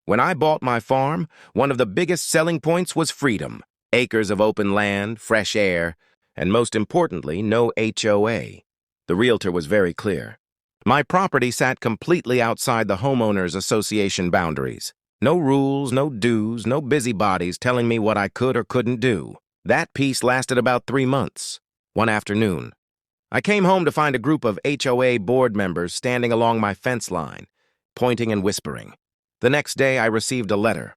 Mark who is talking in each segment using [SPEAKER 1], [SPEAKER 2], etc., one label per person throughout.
[SPEAKER 1] When I bought my farm, one of the biggest selling points was freedom. Acres of open land, fresh air, and most importantly, no HOA. The realtor was very clear. My property sat completely outside the homeowners association boundaries. No rules, no dues, no busybodies telling me what I could or couldn't do. That peace lasted about 3 months. One afternoon, I came home to find a group of HOA board members standing along my fence line, pointing and whispering. The next day, I received a letter.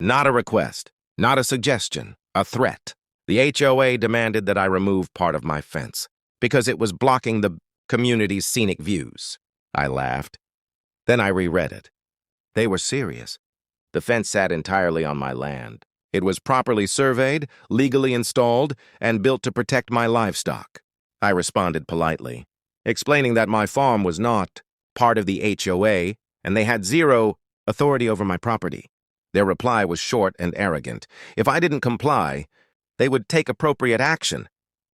[SPEAKER 1] Not a request, not a suggestion, a threat. The HOA demanded that I remove part of my fence because it was blocking the community's scenic views. I laughed. Then I reread it. They were serious. The fence sat entirely on my land. It was properly surveyed, legally installed, and built to protect my livestock. I responded politely, explaining that my farm was not part of the HOA and they had zero authority over my property. Their reply was short and arrogant. If I didn't comply, they would take appropriate action.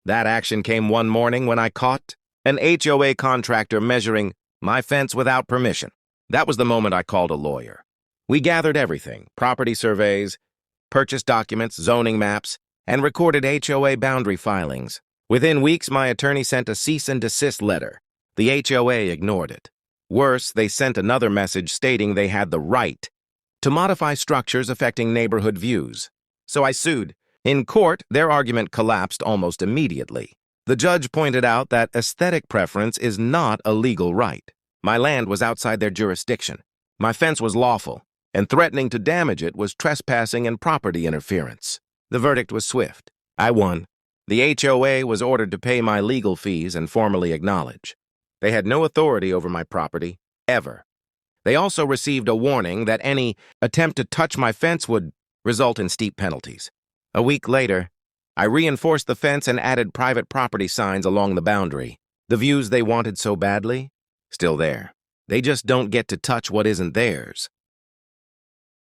[SPEAKER 1] That action came one morning when I caught an HOA contractor measuring my fence without permission. That was the moment I called a lawyer. We gathered everything, property surveys, purchase documents, zoning maps, and recorded HOA boundary filings. Within weeks, my attorney sent a cease and desist letter. The HOA ignored it. Worse, they sent another message stating they had the right to modify structures affecting neighborhood views. So I sued. In court, their argument collapsed almost immediately. The judge pointed out that aesthetic preference is not a legal right. My land was outside their jurisdiction. My fence was lawful, and threatening to damage it was trespassing and property interference. The verdict was swift. I won. The HOA was ordered to pay my legal fees and formally acknowledge. They had no authority over my property, ever. They also received a warning that any attempt to touch my fence would result in steep penalties. A week later, I reinforced the fence and added private property signs along the boundary. The views they wanted so badly, still there. They just don't get to touch what isn't theirs.